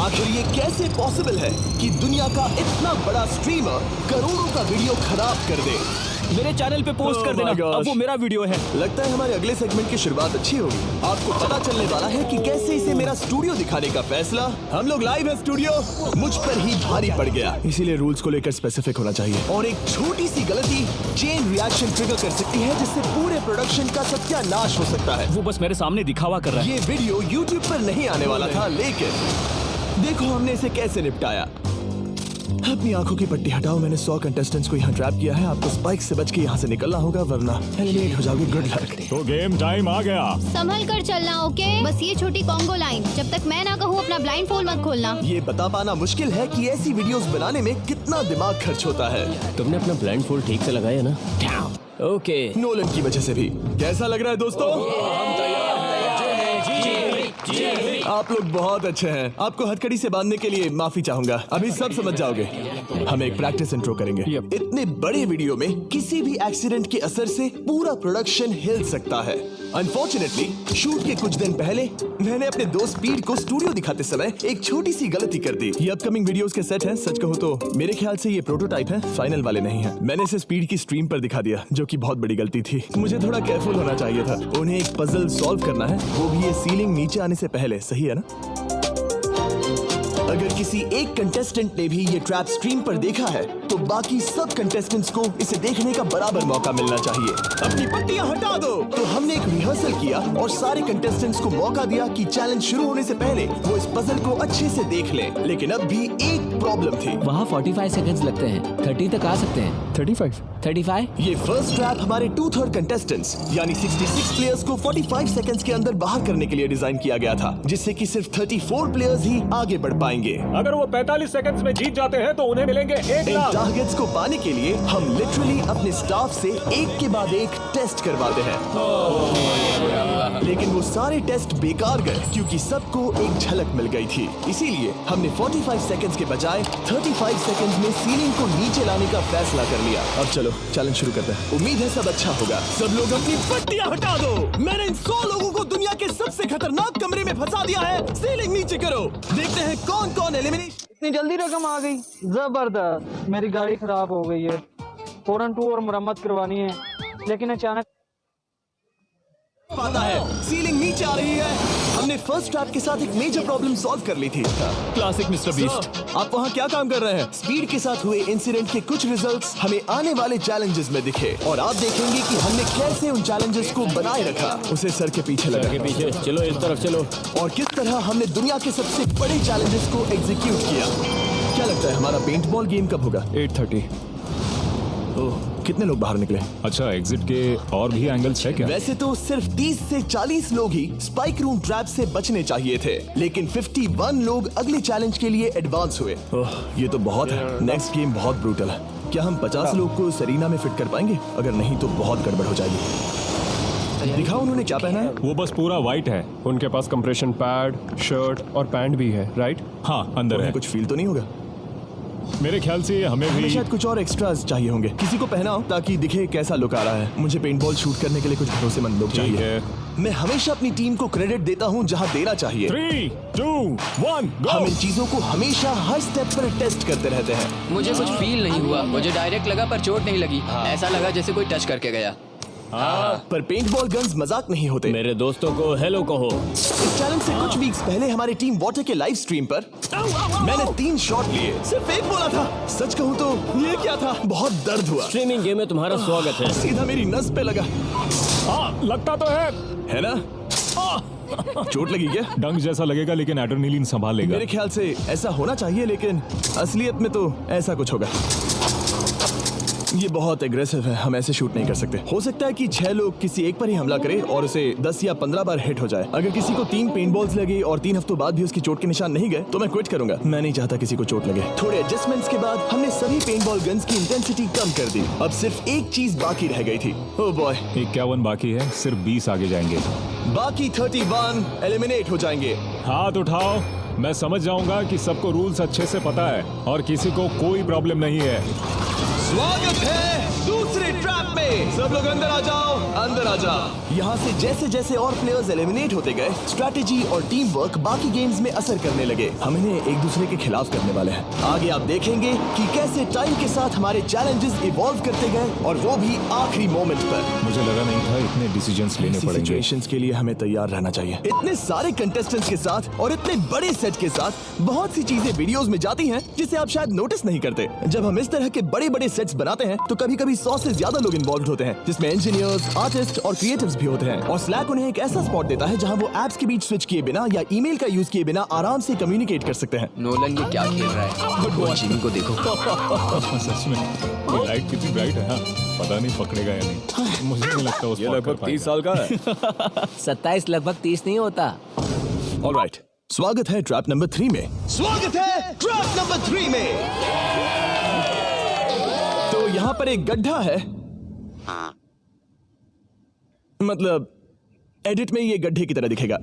आखिर ये कैसे पॉसिबल है कि दुनिया का इतना बड़ा स्ट्रीमर करोड़ों का वीडियो खराब कर दे? मेरे चैनल पे पोस्ट कर देना, अब वो मेरा वीडियो है। लगता है हमारे अगले सेगमेंट की शुरुआत अच्छी होगी। आपको पता चलने वाला है कि कैसे इसे मेरा स्टूडियो दिखाने का फैसला, हम लोग लाइव है स्टूडियो, मुझ पर ही भारी पड़ गया। इसीलिए रूल्स को लेकर स्पेसिफिक होना चाहिए और एक छोटी सी गलती चेन रिएक्शन ट्रिगर कर सकती है जिससे पूरे प्रोडक्शन का सत्यानाश हो सकता है। वो बस मेरे सामने दिखावा कर रहा है। ये वीडियो YouTube पर नहीं आने वाला था, लेकिन देखो हमने इसे कैसे निपटाया। अपनी आंखों की पट्टी हटाओ, मैंने 100 कंटेस्टेंट्स को यहाँ ट्रैप किया है। आपको स्पाइक से बच के यहाँ से निकलना होगा वरना एलिमिनेट हो जाओगे। Good luck. तो गेम टाइम आ गया। संभल कर चलना, ओके? बस ये छोटी कॉन्गो लाइन, जब तक मैं ना कहूँ अपना ब्लाइंड फोल्ड मत खोलना। ये बता पाना मुश्किल है कि ऐसी वीडियोस बनाने में कितना दिमाग खर्च होता है। तुमने अपना ब्लाइंड फोल्ड ठीक से लगाया ना? ओके। नोलन की वजह से भी। कैसा लग रहा है दोस्तों? आप लोग बहुत अच्छे हैं। आपको हथकड़ी से बांधने के लिए माफी चाहूंगा। अभी सब समझ जाओगे। हम एक प्रैक्टिस इंट्रो करेंगे। इतने बड़े वीडियो में किसी भी एक्सीडेंट के असर से पूरा प्रोडक्शन हिल सकता है। अनफॉर्चुनेटली शूट के कुछ दिन पहले मैंने अपने दोस्त स्पीड को स्टूडियो दिखाते समय एक छोटी सी गलती कर दी। ये अपकमिंग वीडियोस के सेट हैं। सच कहूँ तो मेरे ख्याल से ये प्रोटोटाइप है, फाइनल वाले नहीं है। मैंने इसे स्पीड की स्ट्रीम पर दिखा दिया, जो कि बहुत बड़ी गलती थी। मुझे थोड़ा केयरफुल होना चाहिए था। उन्हें एक पजल सॉल्व करना है, वो भी ये सीलिंग नीचे आने से पहले। सही है ना? अगर किसी एक कंटेस्टेंट ने भी ये ट्रैप स्ट्रीम पर देखा है तो बाकी सब कंटेस्टेंट्स को इसे देखने का बराबर मौका मिलना चाहिए। अपनी पट्टियां हटा दो। तो हमने एक रिहर्सल किया और सारे कंटेस्टेंट्स को मौका दिया कि चैलेंज शुरू होने से पहले वो इस पजल को अच्छे से देख लें। लेकिन अब भी एक प्रॉब्लम थी। वहाँ 45 सेकंड्स लगते हैं, 30 तक आ सकते हैं। 35? ये फर्स्ट ट्रैप हमारे 2/3 कंटेस्टेंट्स यानी 66 प्लेयर्स को 45 सेकंड्स के अंदर बाहर करने के लिए डिजाइन किया गया था, जिससे कि सिर्फ 34 प्लेयर्स ही आगे बढ़ पाएंगे। अगर वो 45 सेकंड्स में जीत जाते हैं तो उन्हें मिलेंगे 1 इन लाख। टारगेट्स को पाने के लिए हम लिटरली अपने स्टाफ से एक के बाद एक टेस्ट करवाते हैं। लेकिन वो सारे टेस्ट बेकार गए क्योंकि सबको एक झलक मिल गई थी। इसीलिए हमने 45 सेकंड्स के बजाय 35 सेकंड्स में सीलिंग को नीचे लाने का फैसला कर लिया। अब चलो चैलेंज शुरू करते हैं। उम्मीद है सब अच्छा होगा। सब लोग अपनी पट्टियां हटा दो। मैंने इन 100 लोगों को दुनिया के सबसे खतरनाक कमरे में फंसा दिया है। सीलिंग नीचे करो। देखते हैं कौन कौन एलिमिनेशन। इतनी जल्दी रकम आ गई, जबरदस्त। मेरी गाड़ी खराब हो गई है, फौरन टू और मरम्मत करवानी है, लेकिन अचानक पाता है सीलिंग नीचे आ रही है। हमने फर्स्ट ट्रैप के साथ एक मेजर प्रॉब्लम सॉल्व कर ली थी। Classic mister beast. आप वहाँ क्या काम कर रहे हैं? स्पीड के साथ हुए इंसिडेंट के कुछ रिजल्ट्स हमें आने वाले चैलेंजेस में दिखे और आप देखेंगे कि हमने कैसे उन चैलेंजेस को बनाए रखा। उसे सर के पीछे लगा के पीछे चलो, इस तरफ चलो। और किस तरह हमने दुनिया के सबसे बड़े चैलेंजेस को एग्जीक्यूट किया। क्या लगता है हमारा पेंट बॉल गेम कब होगा? 8:30। ओह, कितने लोग बाहर निकले? अच्छा, एग्जिट के और भी एंगल्स है क्या? वैसे तो सिर्फ 30 से 40 लोग ही स्पाइक रूम ट्रैप से बचने चाहिए थे, लेकिन 51 लोग अगले चैलेंज के लिए एडवांस हुए। ओह, ये तो बहुत है। नेक्स्ट गेम बहुत ब्रूटल है। क्या हम 50 लोग को सरीना में फिट कर पाएंगे? अगर नहीं तो बहुत गड़बड़ हो जाएगी। दिखाओ उन्होंने क्या पहना है। वो बस पूरा व्हाइट है। उनके पास कंप्रेशन पैड, शर्ट और पैंट भी है, राइट? हाँ, अंदर है। कुछ फील तो नहीं होगा? मेरे ख्याल से हमें भी शायद कुछ और एक्स्ट्रास चाहिए होंगे। किसी को पहनाओ ताकि दिखे कैसा लुक आ रहा है। मुझे पेंटबॉल शूट करने के लिए कुछ भरोसेमंद लोग चाहिए। मैं हमेशा अपनी टीम को क्रेडिट देता हूँ जहाँ देना चाहिए। 3, 2, 1, हम इन चीजों को हमेशा हर स्टेप पर टेस्ट करते रहते हैं। मुझे कुछ फील नहीं हुआ। मुझे डायरेक्ट लगा पर चोट नहीं लगी। ऐसा लगा जैसे कोई टच करके गया। पर पेंटबॉल गन्स मजाक नहीं होते। मेरे दोस्तों को हेलो कहो। इस चैलेंज से कुछ वीक्स पहले हमारी टीम वाटर के लाइव स्ट्रीम पर मैंने 3 शॉट लिए, सिर्फ एक बोला था। सच कहूँ तो ये क्या था, बहुत दर्द हुआ। स्ट्रीमिंग गेम में तुम्हारा स्वागत है। सीधा मेरी नस पे लगा। लगता तो है ना? चोट लगी क्या? डंक जैसा लगेगा लेकिन एड्रेनलिन संभाल लेगा। मेरे ख्याल से ऐसा होना चाहिए, लेकिन असलियत में तो ऐसा कुछ होगा। ये बहुत एग्रेसिव है, हम ऐसे शूट नहीं कर सकते। हो सकता है कि 6 लोग किसी एक पर ही हमला करें और उसे 10 या 15 बार हिट हो जाए। अगर किसी को 3 पेंटबॉल्स लगे और 3 हफ्तों बाद भी उसकी चोट के निशान नहीं गए तो मैं क्विट करूंगा। मैं नहीं चाहता किसी को चोट लगे। थोड़े एडजस्टमेंट्स के बाद हमने सभी पेंटबॉल गन्स की इंटेंसिटी कम कर दी। अब सिर्फ एक चीज बाकी रह गई थी। ओह बॉय, 51 बाकी है, सिर्फ 20 आगे जाएंगे। बाकी 31 एलिमिनेट हो जाएंगे। हाथ उठाओ, मैं समझ जाऊंगा कि सबको रूल्स अच्छे से पता है और किसी को कोई प्रॉब्लम नहीं है। स्वागत है दूसरे ट्रैप में। सब लोग अंदर आ जाओ, अंदर आ जाओ। यहाँ से जैसे जैसे और प्लेयर्स एलिमिनेट होते गए, स्ट्रैटेजी और टीम वर्क बाकी गेम्स में असर करने लगे। हम इन्हें एक दूसरे के खिलाफ करने वाले हैं। आगे आप देखेंगे कि कैसे टाइम के साथ हमारे चैलेंजेस इवॉल्व करते गए, और वो भी आखिरी मोमेंट पर। मुझे लगा नहीं था इतने डिसीजंस लेने ऐसी पड़ेंगे। सिचुएशंस के लिए हमें तैयार रहना चाहिए। इतने सारे कंटेस्टेंट्स के साथ और इतने बड़े सेट के साथ बहुत सी चीजें वीडियोस में जाती हैं जिसे आप शायद नोटिस नहीं करते। जब हम इस तरह के बड़े बड़े सेट्स बनाते हैं तो कभी कभी 100 से ज्यादा लोग इन्वॉल्व होते हैं, जिसमें इंजीनियर्स, आर्टिस्ट और क्रिएटिव्स भी होते हैं। और स्लैक उन्हें एक ऐसा स्पॉट देता है जहां वो एप्स के बीच स्विच किए बिना या ईमेल का यूज किए बिना आराम से कम्युनिकेट कर सकते हैं। नोलन ये क्या खेल रहा है? वो चीनी को देखो। सच में ये लाइट कितनी ब्राइट है। हाँ, पता नहीं पकड़ेगा या नहीं। मुझे नहीं लगता वो ये लगभग 30 साल का है। 27 लगभग 30 नहीं होता। ऑलराइट, स्वागत है ट्रैप नंबर 3 में। स्वागत है ट्रैप नंबर 3 में। तो यहाँ पर एक गड्ढा है, मतलब एडिट में ये गड्ढे की तरह दिखेगा।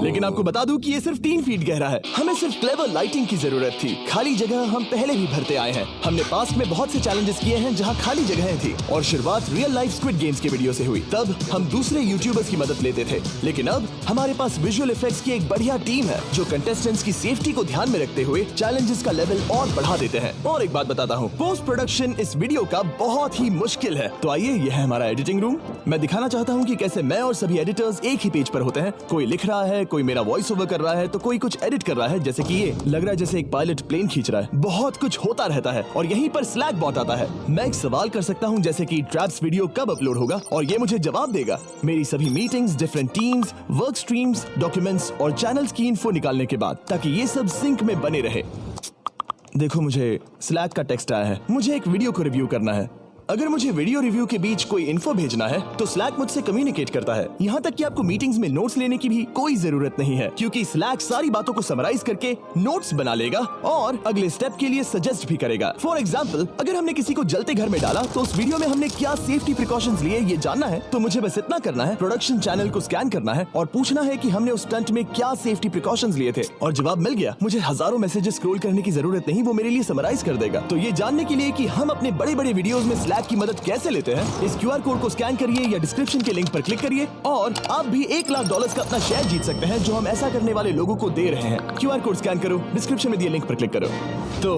लेकिन आपको बता दूं कि ये सिर्फ 3 फीट गहरा है। हमें सिर्फ क्लेवर लाइटिंग की जरूरत थी। खाली जगह हम पहले भी भरते आए हैं। हमने पास्ट में बहुत से चैलेंजेस किए हैं जहां खाली जगहें थी, और शुरुआत रियल लाइफ स्क्विड गेम्स के वीडियो से हुई। तब हम दूसरे यूट्यूबर्स की मदद लेते थे, लेकिन अब हमारे पास विजुअल इफेक्ट्स की एक बढ़िया टीम है जो कंटेस्टेंट्स की सेफ्टी को ध्यान में रखते हुए चैलेंजेस का लेवल और बढ़ा देते हैं। और एक बात बताता हूँ, पोस्ट प्रोडक्शन इस वीडियो का बहुत ही मुश्किल है। तो आइए, यह है हमारा एडिटिंग रूम। मैं दिखाना चाहता हूँ कि कैसे मैं और सभी एडिटर्स एक ही पेज पर होते हैं। कोई लिख रहा है, कोई मेरा वॉइस ओवर कर रहा है, तो कोई कुछ एडिट कर रहा है, जैसे कि ये लग रहा है जैसे एक पायलट प्लेन खींच रहा है। बहुत कुछ होता रहता है, और यहीं पर स्लैक बॉट आता है। मैं एक सवाल कर सकता हूँ, जैसे कि ट्रैप्स वीडियो कब अपलोड होगा, और ये मुझे जवाब देगा। मेरी सभी meetings, different teams, work streams, documents और चैनल्स की इन्फो निकालने के बाद, ताकि ये सब सिंक में बने रहे। देखो, मुझे स्लैक का टेक्स्ट आया है। मुझे एक वीडियो को रिव्यू करना है। अगर मुझे वीडियो रिव्यू के बीच कोई इन्फो भेजना है तो स्लैक मुझसे कम्युनिकेट करता है। यहाँ तक कि आपको मीटिंग्स में नोट्स लेने की भी कोई जरूरत नहीं है, क्योंकि स्लैक सारी बातों को समराइज करके नोट्स बना लेगा और अगले स्टेप के लिए सजेस्ट भी करेगा। फॉर एग्जाम्पल, अगर हमने किसी को जलते घर में डाला तो उस वीडियो में हमने क्या सेफ्टी प्रिकॉशंस लिए ये जानना है, तो मुझे बस इतना करना है, प्रोडक्शन चैनल को स्कैन करना है और पूछना है कि हमने उस स्टंट में क्या सेफ्टी प्रिकॉशंस लिए थे, और जवाब मिल गया। मुझे हजारों मैसेजेस स्क्रॉल करने की जरूरत नहीं, वो मेरे लिए समराइज कर देगा। तो ये जानने के लिए कि हम अपने बड़े बड़े वीडियोस में स्लैक की मदद कैसे लेते हैं, इस QR कोड को स्कैन करिए या डिस्क्रिप्शन के लिंक पर क्लिक करिए, और आप भी $1 लाख का अपना शेयर जीत सकते हैं, जो हम ऐसा करने वाले लोगों को दे रहे हैं। QR कोड स्कैन करो, डिस्क्रिप्शन में दिए लिंक पर क्लिक करो। तो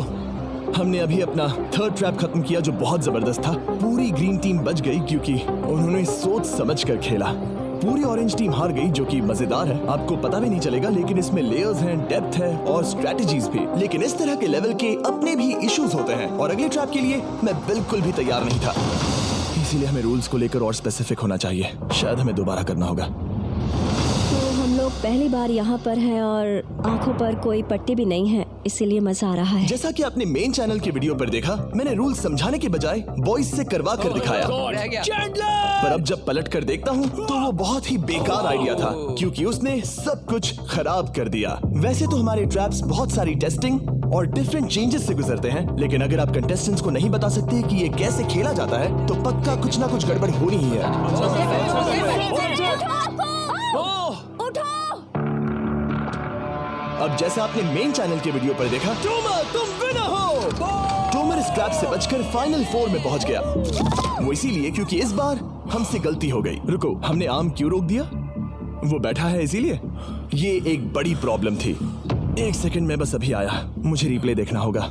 हमने अभी अपना 3rd ट्रैप खत्म किया, जो बहुत जबरदस्त था। पूरी ग्रीन टीम बच गई क्योंकि उन्होंने सोच समझ कर खेला। पूरी ऑरेंज टीम हार गई, जो कि मजेदार है। आपको पता भी नहीं चलेगा, लेकिन इसमें लेयर्स हैं, डेप्थ है और स्ट्रेटजीज भी। लेकिन इस तरह के लेवल के अपने भी इश्यूज होते हैं, और अगले ट्रैप के लिए मैं बिल्कुल भी तैयार नहीं था। इसीलिए हमें रूल्स को लेकर और स्पेसिफिक होना चाहिए। शायद हमें दोबारा करना होगा। तो हम लोग पहली बार यहाँ पर हैं और आंखों पर कोई पट्टी भी नहीं है, इसीलिए मजा आ रहा है। जैसा कि आपने मेन चैनल के वीडियो पर देखा, मैंने रूल्स समझाने के बजाय वॉइस से करवा कर दिखाया। पर अब जब पलट कर देखता हूँ तो वो बहुत ही बेकार आइडिया था, क्योंकि उसने सब कुछ खराब कर दिया। वैसे तो हमारे ट्रैप्स बहुत सारी टेस्टिंग और डिफरेंट चेंजेस से गुजरते हैं, लेकिन अगर आप कंटेस्टेंट्स को नहीं बता सकते कि ये कैसे खेला जाता है, तो पक्का कुछ ना कुछ गड़बड़ होनी ही है। अब जैसा आपने मेन चैनल के वीडियो पर देखा, टोमर तुम विनर हो। टोमर इस ट्रैप से बचकर फाइनल 4 में पहुंच गया। वो इसीलिए क्योंकि इस बार हमसे गलती हो गई। रुको, हमने आम क्यों रोक दिया? वो बैठा है इसीलिए। ये एक बड़ी प्रॉब्लम थी। 1 सेकंड में बस अभी आया, मुझे रिप्ले देखना होगा।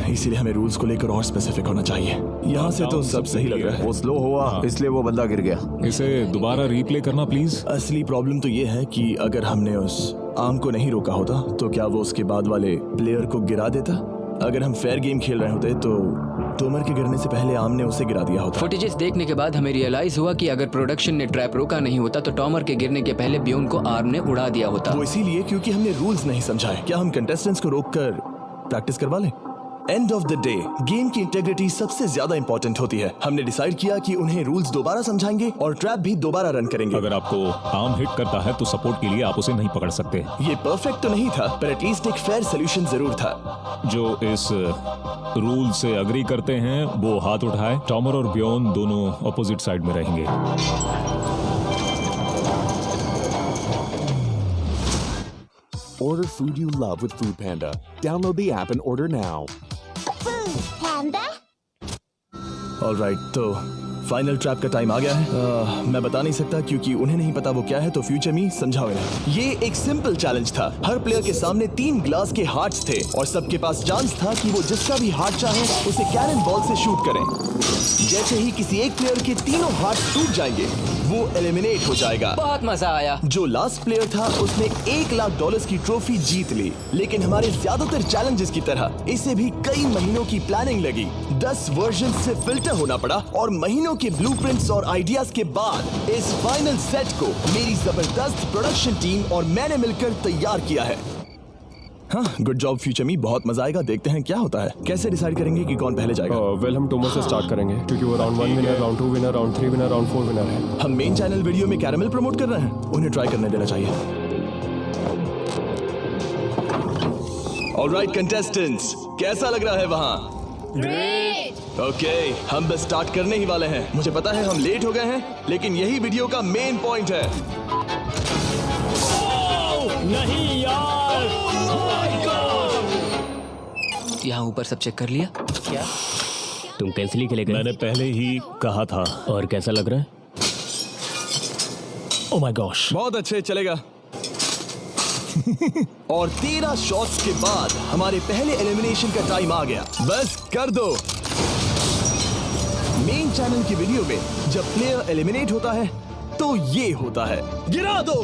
इसीलिए हमें रूल्स को लेकर और स्पेसिफिक होना चाहिए। यहाँ से तो सब सही लग रहा है। वो स्लो हुआ, इसलिए वो बंदा गिर गया। इसे दोबारा रिप्ले करना प्लीज। असली प्रॉब्लम तो ये है कि अगर हमने उस आम को नहीं रोका होता तो क्या वो उसके बाद वाले प्लेयर को गिरा देता? अगर हम फेयर गेम खेल रहे होते तो टोमर के गिरने से पहले आम ने उसे गिरा दिया होता। फुटेजेस देखने के बाद हमें रियलाइज हुआ कि अगर प्रोडक्शन ने ट्रैप रोका नहीं होता तो टॉमर के गिरने के पहले ब्योन को आर्म ने उड़ा दिया होता। वो इसीलिए क्योंकि हमने रूल्स नहीं समझाए। क्या हम कंटेस्टेंट्स को रोककर प्रैक्टिस करवा लें? End of the day game की इंटेग्रिटी सबसे ज्यादा इंपॉर्टेंट होती है। हमने डिसाइड किया कि उन्हें रूल्स दोबारा समझाएंगे और ट्रैप भी दोबारा रन करेंगे। अगर आपको आर्म हिट करता है तो सपोर्ट के लिए आप उसे नहीं पकड़ सकते। ये परफेक्ट तो नहीं था, पर एटलीस्ट एक फेयर सोल्यूशन जरूर था। जो इस रूल से अग्री करते हैं वो हाथ उठाए। टॉमर और ब्योन दोनों अपोजिट साइड में रहेंगे। Order food you love with Food Panda. Download the app and order now. Food Panda? Alright, तो फाइनल ट्रैप का टाइम आ गया है। मैं बता नहीं सकता क्योंकि उन्हें नहीं पता वो क्या है, तो फ्यूचर मी समझाओ इन्हें। ये एक सिंपल चैलेंज था। हर प्लेयर के सामने 3 ग्लास के हार्ट्स थे और सबके पास चांस था कि वो जिसका भी हार्ट चाहे उसे कैनन बॉल से शूट करें। जैसे ही किसी एक प्लेयर के तीनों हार्ट्स टूट जाएंगे वो एलिमिनेट हो जाएगा। बहुत मजा आया। जो लास्ट प्लेयर था उसने $1 लाख की ट्रॉफी जीत ली, लेकिन हमारे ज्यादातर चैलेंजेस की तरह इसे भी कई महीनों की प्लानिंग लगी। 10 वर्जन से फिल्टर होना पड़ा और महीनों के ब्लूप्रिंट्स और आइडियाज के बाद इस फाइनल सेट को मेरी जबरदस्त प्रोडक्शन टीम और मैंने मिलकर तैयार किया है। हाँ, गुड जॉब फ्यूचर मी, बहुत मजा आएगा। देखते हैं क्या होता है। कैसे डिसाइड करेंगे कि कौन पहले जाएगा? वेल हम टोमो से स्टार्ट करेंगे क्योंकि वो round 1 winner, round 2 winner, round 3 winner, round 4 winner है। हम मेन चैनल वीडियो में कैरेमल प्रमोट कर रहे हैं, उन्हें ट्राई करने देना चाहिए। ऑलराइट कंटेस्टेंट्स, कैसा लग रहा है वहाँ? ग्रेट। ओके, हम बस स्टार्ट करने ही वाले हैं। मुझे पता है हम लेट हो गए हैं, लेकिन यही वीडियो का मेन पॉइंट है। नहीं यार। यहाँ ऊपर सब चेक कर लिया? क्या तुम कैंसिल ही खेलेगे? मैंने पहले ही कहा था। और कैसा लग रहा है? ओह माय गॉश, बहुत अच्छे, चलेगा। और 13 शॉट्स के बाद हमारे पहले एलिमिनेशन का टाइम आ गया। बस कर दो। मेन चैनल की वीडियो में जब प्लेयर एलिमिनेट होता है तो ये होता है, गिरा दो।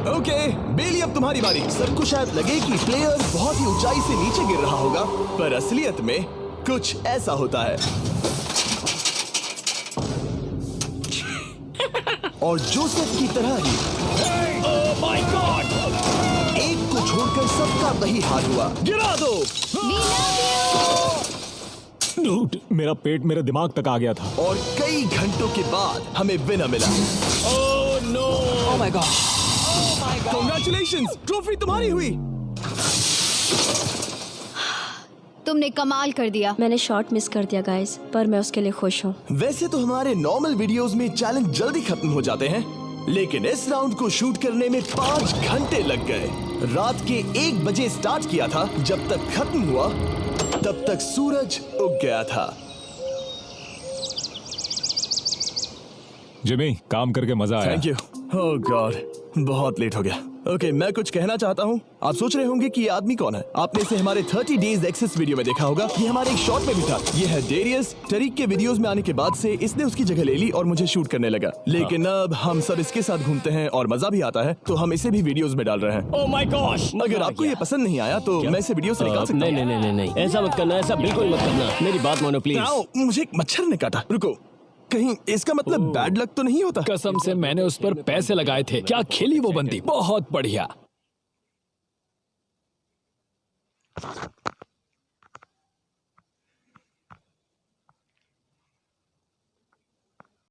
ओके, बेली अब तुम्हारी बारी। सबको शायद लगे कि प्लेयर बहुत ही ऊंचाई से नीचे गिर रहा होगा, पर असलियत में कुछ ऐसा होता है। और जोसेफ की तरह ही एक को छोड़कर सबका वही हाल हुआ, गिरा दो। We love you। डूड, मेरा पेट मेरे दिमाग तक आ गया था। और कई घंटों के बाद हमें विनर मिला। Oh my God, congratulations, trophy तुम्हारी हुई। तुमने कमाल कर दिया। मैंने शॉट मिस कर दिया गाइस, पर मैं उसके लिए खुश हूँ। वैसे तो हमारे नॉर्मल वीडियोस में चैलेंज जल्दी खत्म हो जाते हैं, लेकिन इस राउंड को शूट करने में 5 घंटे लग गए। रात के 1 बजे स्टार्ट किया था, जब तक खत्म हुआ तब तक सूरज उग गया था। जिमी, काम करके मजा आया। Thank you. ओह गॉड, बहुत लेट हो गया। ओके, मैं कुछ कहना चाहता हूँ। आप सोच रहे होंगे कि ये आदमी कौन है। आपने इसे हमारे 30 डेज एक्सेस वीडियो में देखा होगा। ये हमारे एक शॉट में भी था। ये है डेरियस। टरीक के वीडियोस में आने के बाद से इसने उसकी जगह ले ली और मुझे शूट करने लगा। लेकिन अब हम सब इसके साथ घूमते हैं और मजा भी आता है, तो हम इसे भी वीडियोस में डाल रहे हैं। ओह माय गॉश, अगर आपको ये पसंद नहीं आया तो मैं इसे वीडियो से निकाल सकता नहीं नहीं नहीं नहीं, ऐसा मत करना, ऐसा बिल्कुल मत करना। मेरी बात मानो प्लीज। हूँ। मुझे एक मच्छर ने काटा। रुको, कहीं इसका मतलब बैड लक तो नहीं होता? कसम से मैंने उस पर पैसे लगाए थे। क्या खेली वो बंदी, बहुत बढ़िया।